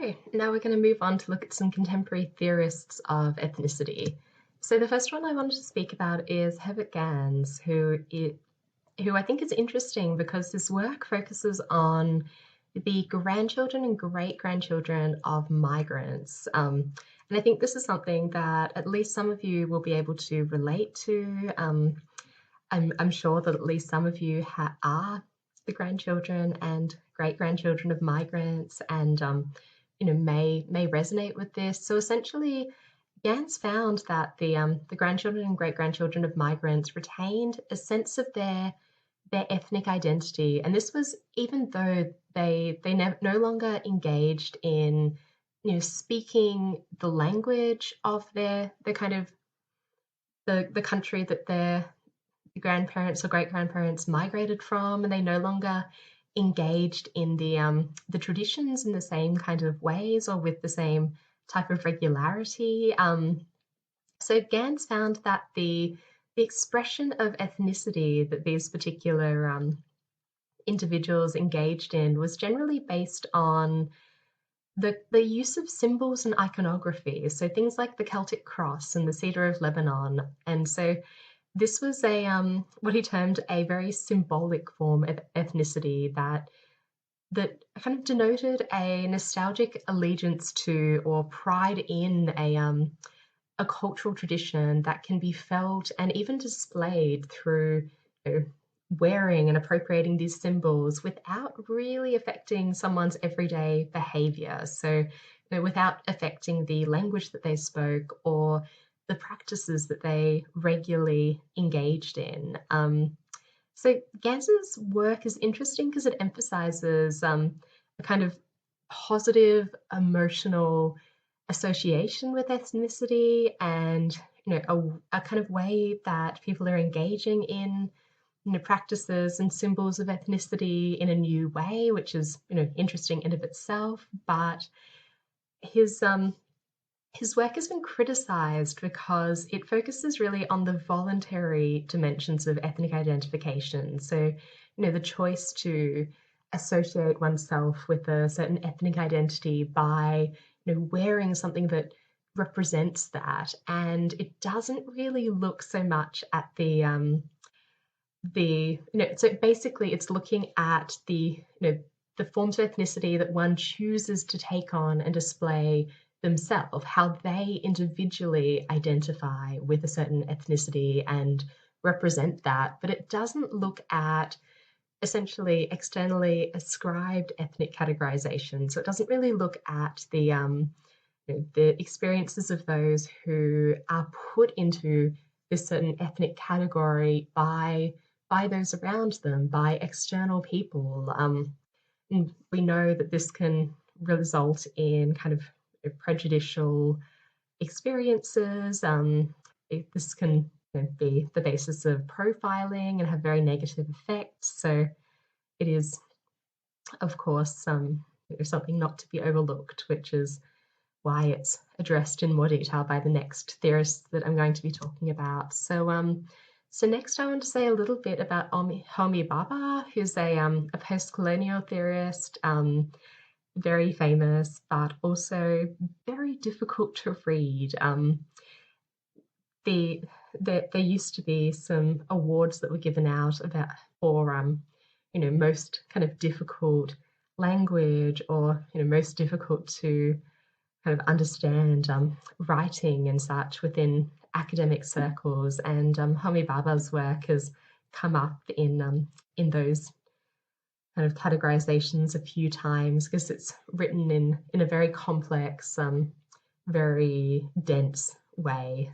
So now we're going to move on to look at some contemporary theorists of ethnicity. So the first one I wanted to speak about is Heavengans, who I think is interesting because his work focuses on the grandchildren and great-grandchildren of migrants. And I think this is something that at least some of you will be able to relate to. I'm sure that at least some of you are the grandchildren and great-grandchildren of migrants and may resonate with this. So essentially, Gans found that the grandchildren and great-grandchildren of migrants retained a sense of their ethnic identity, and this was even though they no longer engaged in speaking the language of their kind of the country that their grandparents or great-grandparents migrated from, and they no longer engaged in the traditions in the same kind of ways or with the same type of regularity. So Gans found that the expression of ethnicity that these particular individuals engaged in was generally based on the use of symbols and iconography. So things like the Celtic cross and the cedar of Lebanon. And so this was what he termed a very symbolic form of ethnicity that kind of denoted a nostalgic allegiance to or pride in a cultural tradition that can be felt and even displayed through wearing and appropriating these symbols without really affecting someone's everyday behavior. So without affecting the language that they spoke or the practices that they regularly engaged in. So Gans's work is interesting because it emphasizes a kind of positive emotional association with ethnicity and a kind of way that people are engaging in practices and symbols of ethnicity in a new way, which is interesting in of itself. But his work has been criticized because it focuses really on the voluntary dimensions of ethnic identification. So, the choice to associate oneself with a certain ethnic identity by, wearing something that represents that. And it doesn't really look so much at so basically it's looking at the forms of ethnicity that one chooses to take on and display themselves, how they individually identify with a certain ethnicity and represent that, but it doesn't look at essentially externally ascribed ethnic categorization. So it doesn't really look at the experiences of those who are put into this certain ethnic category by those around them, by external people. And we know that this can result in kind of prejudicial experiences. This can be the basis of profiling and have very negative effects. So it is, of course, something not to be overlooked, which is why it's addressed in more detail by the next theorist that I'm going to be talking about. So next I want to say a little bit about Homi Bhabha, who's a post-colonial theorist, very famous, but also very difficult to read. There used to be some awards that were given out for most kind of difficult language or most difficult to kind of understand writing and such within academic circles, and Homi Bhabha's work has come up in those kind of categorizations a few times because it's written in a very complex, very dense way.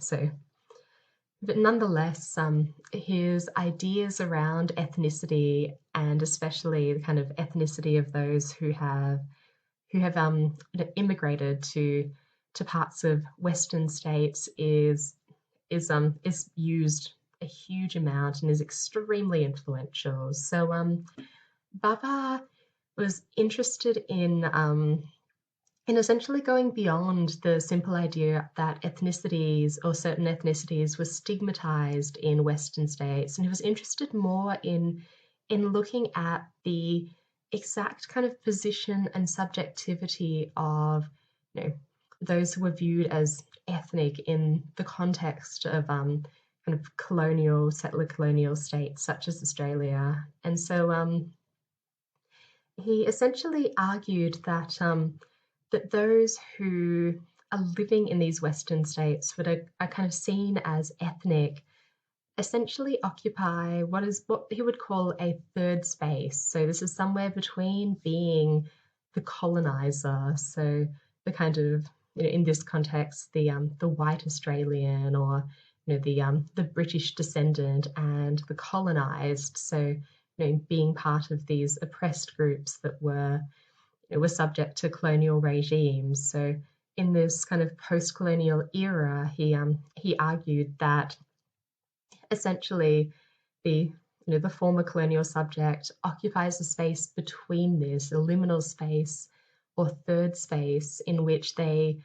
But nonetheless, his ideas around ethnicity, and especially the kind of ethnicity of those who have immigrated to parts of Western states, is used a huge amount and is extremely influential. So Bhabha was interested in essentially going beyond the simple idea that ethnicities or certain ethnicities were stigmatized in Western states, and he was interested more in looking at the exact kind of position and subjectivity of, you know, those who were viewed as ethnic in the context of kind of colonial, settler colonial states such as Australia. And so he essentially argued that that those who are living in these Western states that are kind of seen as ethnic essentially occupy what he would call a third space. So this is somewhere between being the colonizer, so the kind of, in this context, the white Australian, or the British descendant, and the colonized, so being part of these oppressed groups that were subject to colonial regimes. So in this kind of post-colonial era, he argued that essentially the former colonial subject occupies a space between this, a liminal space or third space, in which they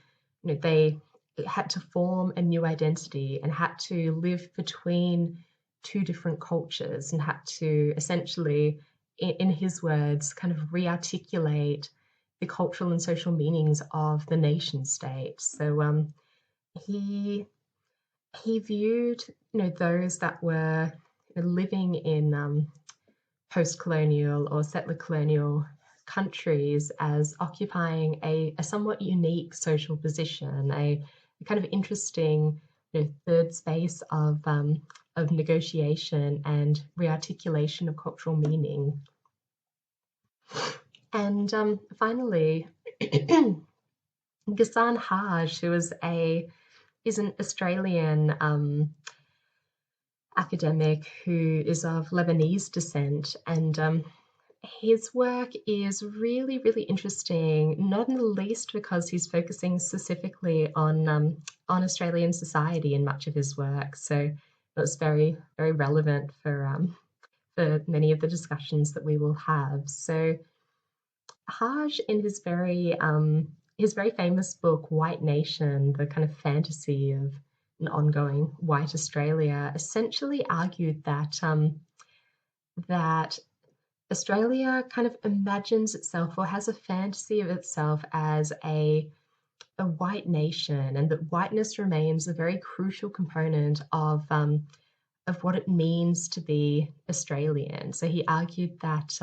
had to form a new identity and had to live between two different cultures, and had to essentially, in his words, kind of rearticulate the cultural and social meanings of the nation state. So he he viewed those that were living in post-colonial or settler colonial countries as occupying a somewhat unique social position, a kind of interesting third space of negotiation and rearticulation of cultural meaning. And finally, Ghassan Haj, who is an Australian academic who is of Lebanese descent, and his work is really, really interesting, not in the least because he's focusing specifically on Australian society in much of his work. So it's very, very relevant for many of the discussions that we will have. So Haj, in his very famous book, White Nation, the kind of fantasy of an ongoing white Australia, essentially argued that Australia kind of imagines itself, or has a fantasy of itself, as a white nation, and that whiteness remains a very crucial component of what it means to be Australian. So he argued that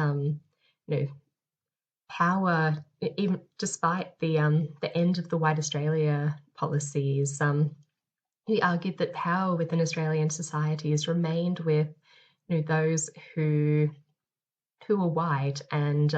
power, even despite the end of the White Australia policies, he argued that power within Australian societies remained with those who were white, and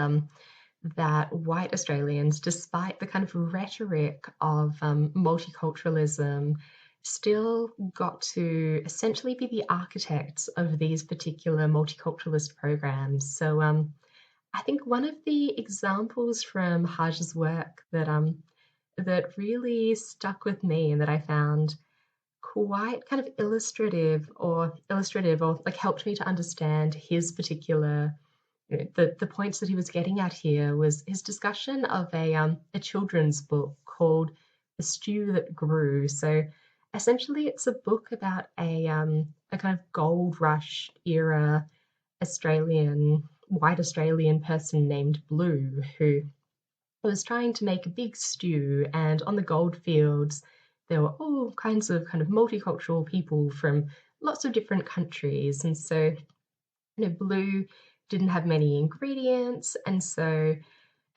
that white Australians, despite the kind of rhetoric of multiculturalism, still got to essentially be the architects of these particular multiculturalist programs. So I think one of the examples from Haj's work that really stuck with me and that I found quite kind of illustrative, or like helped me to understand his particular, the points that he was getting at here, was his discussion of a children's book called The Stew That Grew. So essentially it's a book about a kind of gold rush era white Australian person named Blue, who was trying to make a big stew, and on the gold fields there were all kinds of kind of multicultural people from lots of different countries. And so Blue didn't have many ingredients, and so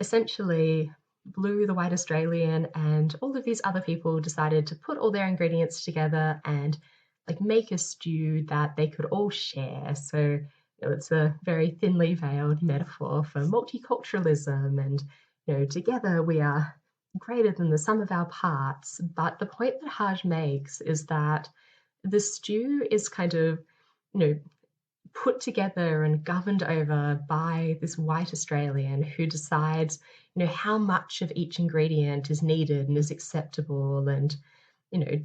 essentially Blue, the white Australian, and all of these other people decided to put all their ingredients together and like make a stew that they could all share. So it's a very thinly veiled metaphor for multiculturalism, and together we are greater than the sum of our parts. But the point that Haj makes is that the stew is kind of put together and governed over by this white Australian who decides how much of each ingredient is needed and is acceptable, and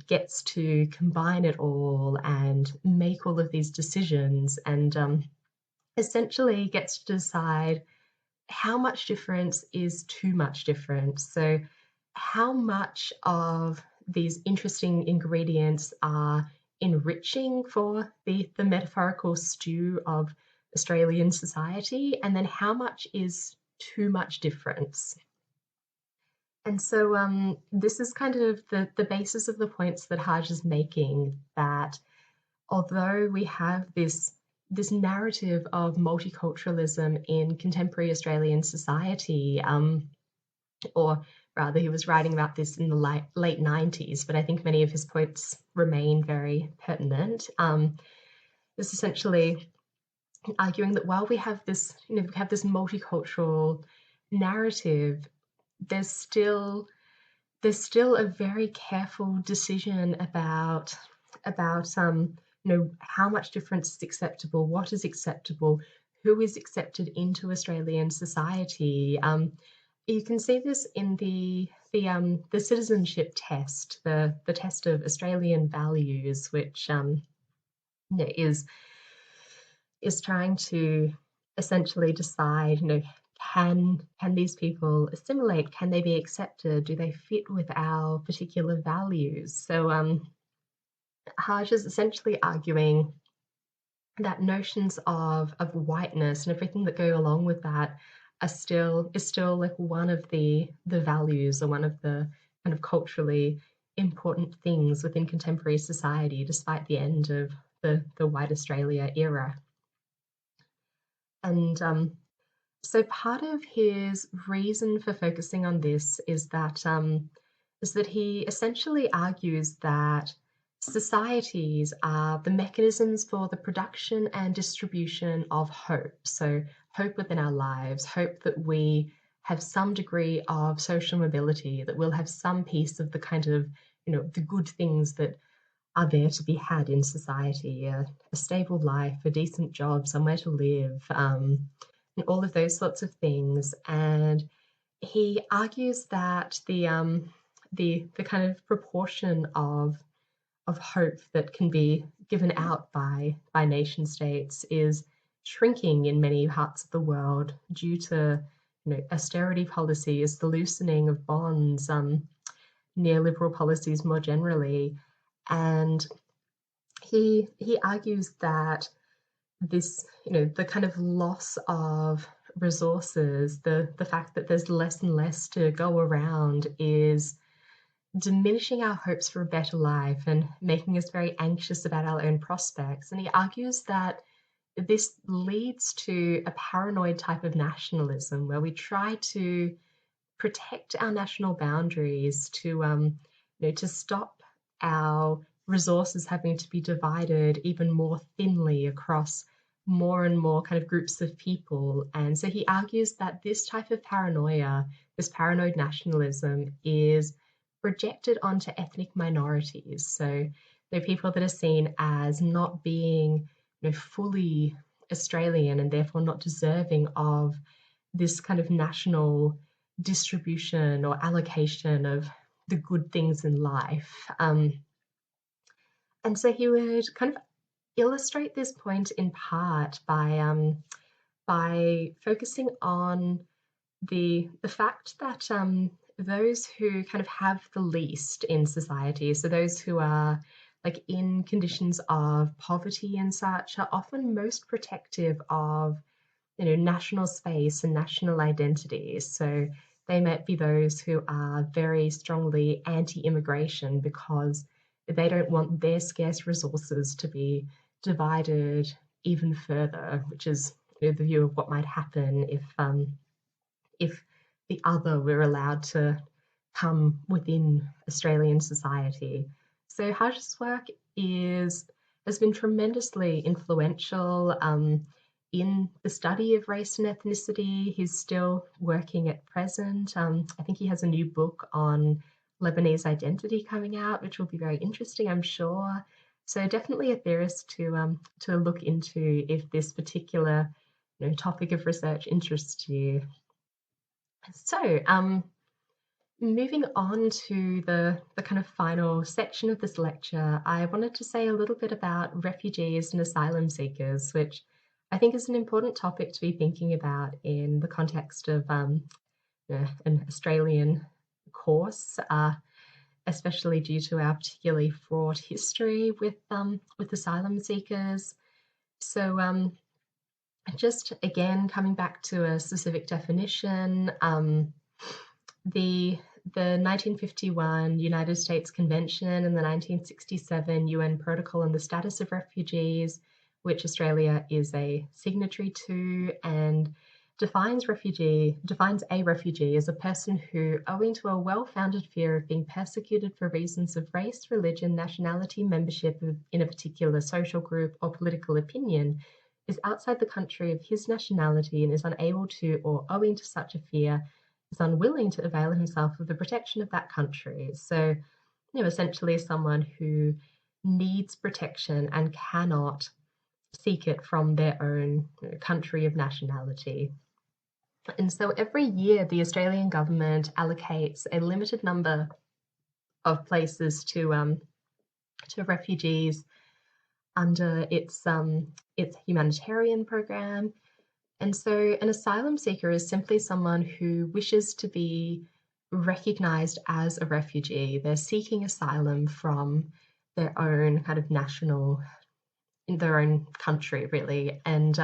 gets to combine it all and make all of these decisions, and essentially gets to decide how much difference is too much difference. So how much of these interesting ingredients are enriching for the metaphorical stew of Australian society, and then how much is too much difference. And so this is kind of the basis of the points that Haj is making, that although we have this narrative of multiculturalism in contemporary Australian society, or rather, he was writing about this in the late 90s, but I think many of his points remain very pertinent. Is essentially arguing that while we have this, we have this multicultural narrative, there's still a very careful decision about how much difference is acceptable, what is acceptable, who is accepted into Australian society. You can see this in the citizenship test, the test of Australian values, which is trying to essentially decide, can these people assimilate? Can they be accepted? Do they fit with our particular values? So Haj is essentially arguing that notions of whiteness and everything that go along with that is still like one of the values, or one of the kind of culturally important things within contemporary society, despite the end of the white Australia era. And so part of his reason for focusing on this is that he essentially argues that societies are the mechanisms for the production and distribution of hope. So hope within our lives, hope that we have some degree of social mobility, that we'll have some piece of the kind of, the good things that are there to be had in society, a stable life, a decent job, somewhere to live, and all of those sorts of things. And he argues that the kind of proportion of hope that can be given out by nation states is shrinking in many parts of the world due to austerity policies, the loosening of bonds, neoliberal policies more generally. And he argues that this, the kind of loss of resources, the fact that there's less and less to go around, is diminishing our hopes for a better life and making us very anxious about our own prospects. And he argues that this leads to a paranoid type of nationalism, where we try to protect our national boundaries to stop our resources having to be divided even more thinly across more and more kind of groups of people. And so he argues that this type of paranoia, this paranoid nationalism, is projected onto ethnic minorities. So they're people that are seen as not being fully Australian, and therefore not deserving of this kind of national distribution or allocation of the good things in life. And so he would kind of illustrate this point in part by focusing on the fact that those who kind of have the least in society, so those who are like in conditions of poverty and such, are often most protective of national space and national identity. So they might be those who are very strongly anti-immigration because they don't want their scarce resources to be divided even further, which is the view of what might happen if the other were allowed to come within Australian society. So Haj's work has been tremendously influential in the study of race and ethnicity. He's still working at present. I think he has a new book on Lebanese identity coming out, which will be very interesting, I'm sure. So definitely a theorist to look into if this particular topic of research interests you. So moving on to the kind of final section of this lecture, I wanted to say a little bit about refugees and asylum seekers, which I think is an important topic to be thinking about in the context of an Australian course, especially due to our particularly fraught history with asylum seekers. So just again, coming back to a specific definition, the the 1951 United States Convention and the 1967 UN Protocol on the Status of Refugees, which Australia is a signatory to, and defines a refugee as a person who, owing to a well-founded fear of being persecuted for reasons of race, religion, nationality, membership in a particular social group, or political opinion, is outside the country of his nationality and is unable to, or owing to such a fear, is unwilling to avail himself of the protection of that country. So, essentially someone who needs protection and cannot seek it from their own country of nationality. And so every year, the Australian government allocates a limited number of places to refugees under its humanitarian program. And so an asylum seeker is simply someone who wishes to be recognized as a refugee. They're seeking asylum from their own kind of in their own country, really, and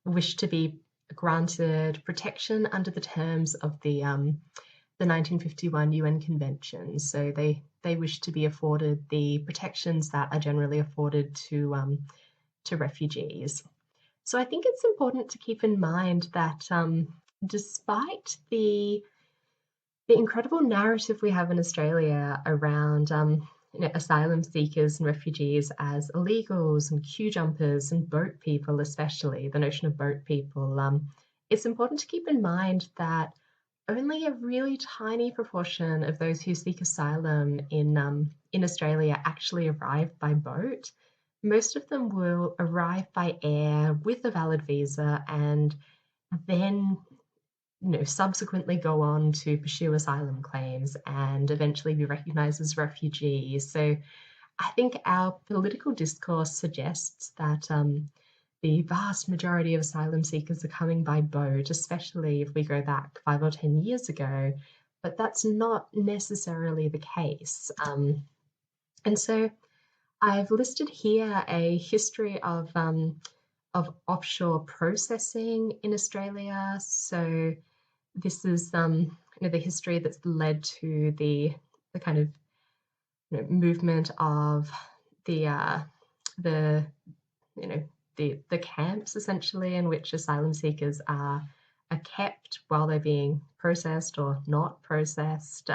wish to be granted protection under the terms of the 1951 UN Convention. So they wish to be afforded the protections that are generally afforded to refugees. So I think it's important to keep in mind that despite the incredible narrative we have in Australia around asylum seekers and refugees as illegals and queue jumpers and boat people, especially the notion of boat people, it's important to keep in mind that only a really tiny proportion of those who seek asylum in Australia actually arrive by boat. Most of them will arrive by air with a valid visa and then subsequently go on to pursue asylum claims and eventually be recognised as refugees. So I think our political discourse suggests that the vast majority of asylum seekers are coming by boat, especially if we go back 5 or 10 years ago, but that's not necessarily the case. And so I've listed here a history of offshore processing in Australia. So this is the history that's led to the kind of movement of the the camps, essentially, in which asylum seekers are kept while they're being processed or not processed.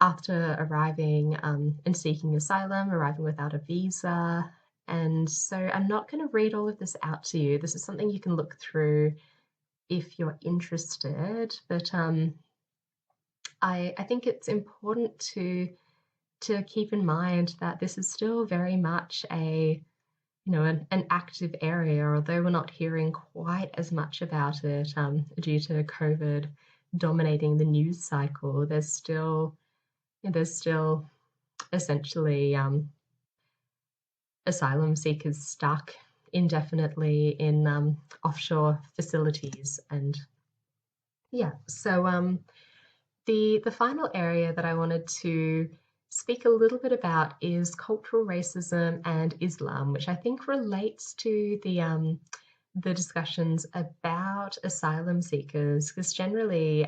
After arriving and seeking asylum, arriving without a visa. And so I'm not going to read all of this out to you. This is something you can look through if you're interested. But I think it's important to keep in mind that this is still very much an active area, although we're not hearing quite as much about it due to COVID dominating the news cycle. There's still essentially asylum seekers stuck indefinitely in offshore facilities. And yeah, so the final area that I wanted to speak a little bit about is cultural racism and Islam, which I think relates to the discussions about asylum seekers, because generally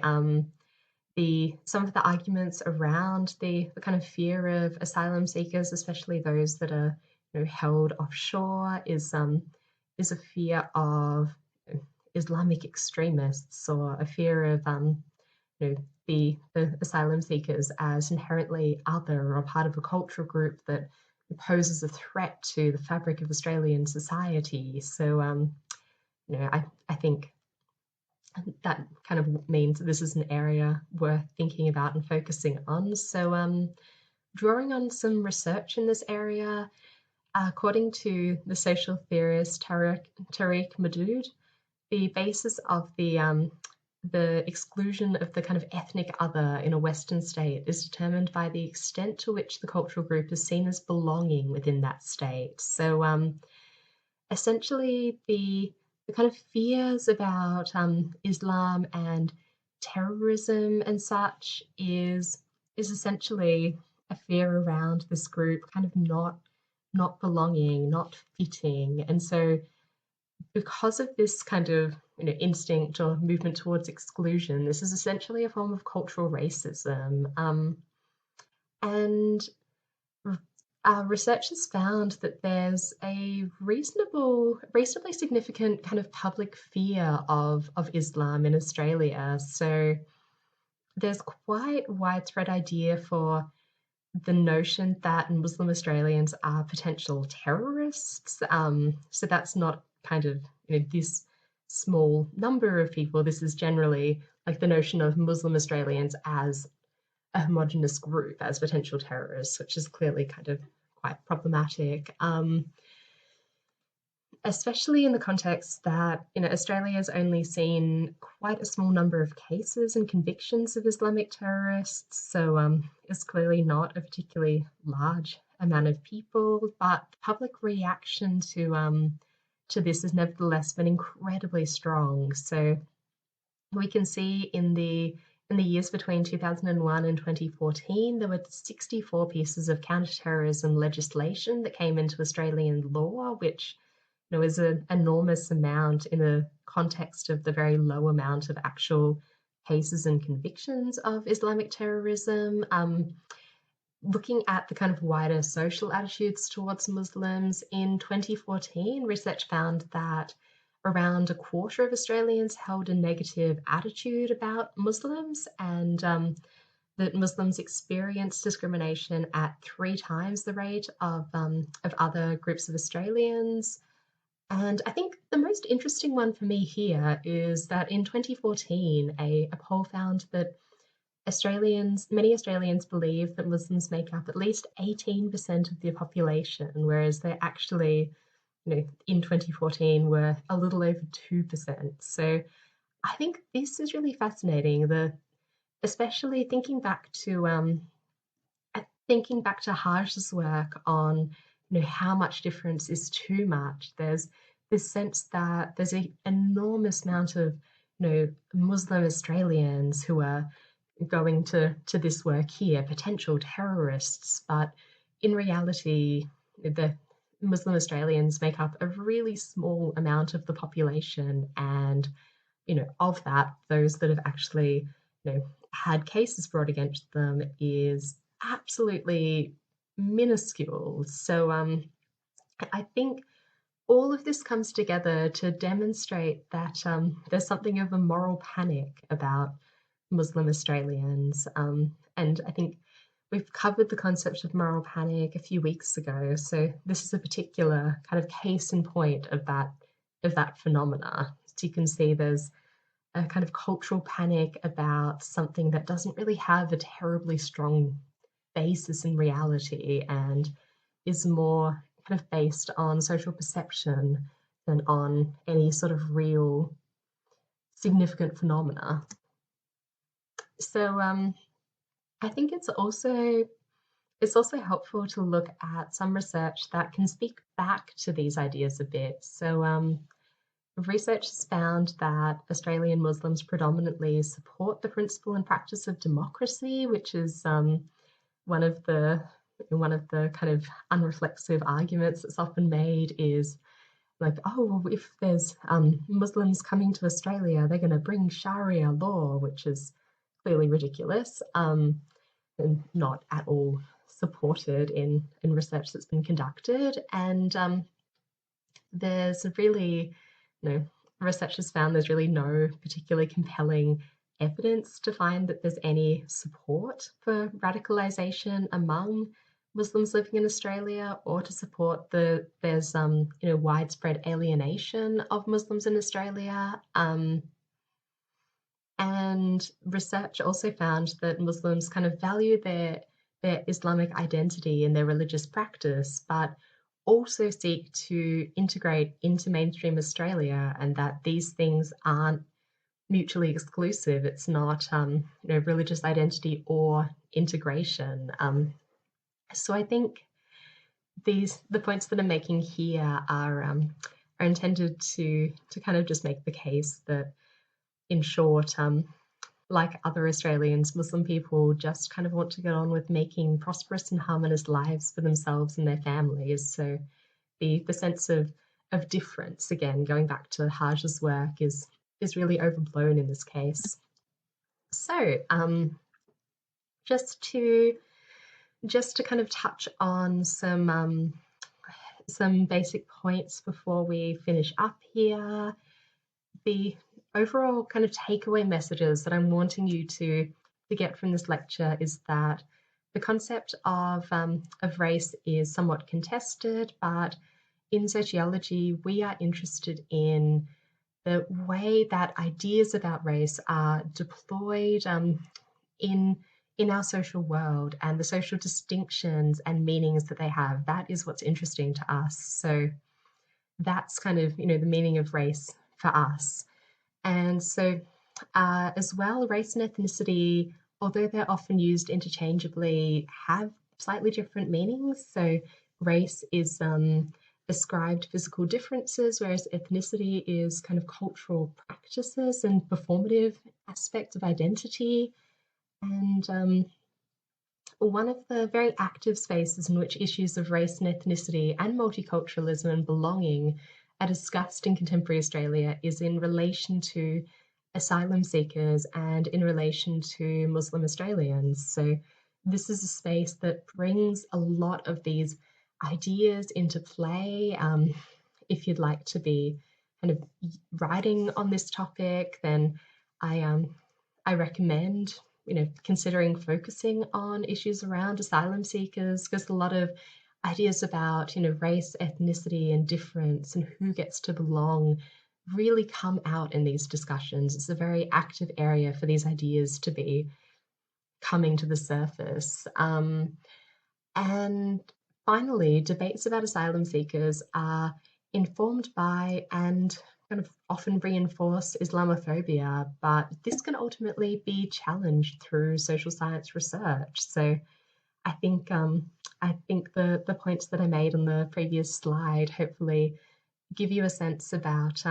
some of the arguments around the kind of fear of asylum seekers, especially those that are held offshore, is a fear of Islamic extremists, or a fear of the asylum seekers as inherently other or part of a cultural group that poses a threat to the fabric of Australian society. So I think that kind of means this is an area worth thinking about and focusing on. So drawing on some research in this area, according to the social theorist Tariq Madood, the basis of the exclusion of the kind of ethnic other in a Western state is determined by the extent to which the cultural group is seen as belonging within that state. So essentially the kind of fears about Islam and terrorism and such is essentially a fear around this group kind of not belonging, not fitting. And so because of this kind of instinct or movement towards exclusion, this is essentially a form of cultural racism. And researchers found that there's a reasonably significant kind of public fear of Islam in Australia. So there's quite widespread idea for the notion that Muslim Australians are potential terrorists. So that's not kind of this small number of people. This is generally like the notion of Muslim Australians as a homogenous group, as potential terrorists, which is clearly kind of quite problematic. Especially in the context that Australia has only seen quite a small number of cases and convictions of Islamic terrorists, so it's clearly not a particularly large amount of people. But public reaction to this has nevertheless been incredibly strong. So we can see in the years between 2001 and 2014, there were 64 pieces of counterterrorism legislation that came into Australian law, which is an enormous amount in the context of the very low amount of actual cases and convictions of Islamic terrorism. Looking at the kind of wider social attitudes towards Muslims, in 2014, research found that around a quarter of Australians held a negative attitude about Muslims, and that Muslims experience discrimination at 3 times the rate of other groups of Australians. And I think the most interesting one for me here is that in 2014, a poll found that many Australians believe that Muslims make up at least 18% of the population, whereas they actually, in 2014 were a little over 2%. So I think this is really fascinating, especially thinking back to Harsh's work on how much difference is too much. There's this sense that there's an enormous amount of Muslim Australians who are going to this work here, potential terrorists, but in reality, the Muslim Australians make up a really small amount of the population, and of that, those that have actually had cases brought against them is absolutely minuscule. So I think all of this comes together to demonstrate that there's something of a moral panic about Muslim Australians. And I think we've covered the concept of moral panic a few weeks ago. So this is a particular kind of case in point of that phenomena. So you can see there's a kind of cultural panic about something that doesn't really have a terribly strong basis in reality and is more kind of based on social perception than on any sort of real significant phenomena. So I think it's also helpful to look at some research that can speak back to these ideas a bit. So research has found that Australian Muslims predominantly support the principle and practice of democracy, which is one of the kind of unreflexive arguments that's often made is like, oh, well, if there's Muslims coming to Australia, they're going to bring Sharia law, which is clearly ridiculous and not at all supported in research that's been conducted. And there's really, research has found there's really no particularly compelling evidence to find that there's any support for radicalisation among Muslims living in Australia, or to support there's widespread alienation of Muslims in Australia. And research also found that Muslims kind of value their Islamic identity and their religious practice, but also seek to integrate into mainstream Australia, and that these things aren't mutually exclusive. It's not religious identity or integration. So I think the points that I'm making here are intended to kind of just make the case that, in short, like other Australians, Muslim people just kind of want to get on with making prosperous and harmonious lives for themselves and their families. So the sense of of difference. Again, going back to Haj's work is really overblown in this case. So, just to kind of touch on some basic points before we finish up here. The overall kind of takeaway messages that I'm wanting you to get from this lecture is that the concept of race is somewhat contested, but in sociology, we are interested in the way that ideas about race are deployed in our social world and the social distinctions and meanings that they have. That is what's interesting to us. So that's kind of, the meaning of race for us. And so as well, race and ethnicity, although they're often used interchangeably, have slightly different meanings. So race is ascribed physical differences, whereas ethnicity is kind of cultural practices and performative aspects of identity. And one of the very active spaces in which issues of race and ethnicity and multiculturalism and belonging are discussed in contemporary Australia is in relation to asylum seekers and in relation to Muslim Australians. So this is a space that brings a lot of these ideas into play. If you'd like to be kind of writing on this topic, then I recommend considering focusing on issues around asylum seekers, because a lot of ideas about race, ethnicity, and difference, and who gets to belong, really come out in these discussions. It's a very active area for these ideas to be coming to the surface. And finally, debates about asylum seekers are informed by and kind of often reinforce Islamophobia, but this can ultimately be challenged through social science research. So I think the points that I made on the previous slide hopefully give you a sense about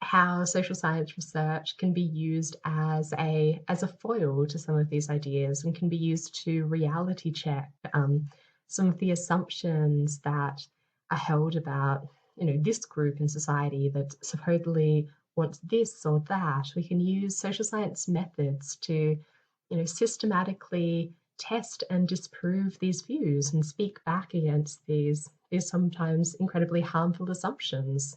how social science research can be used as a foil to some of these ideas and can be used to reality check some of the assumptions that are held about this group in society that supposedly wants this or that. We can use social science methods to systematically test and disprove these views and speak back against these sometimes incredibly harmful assumptions.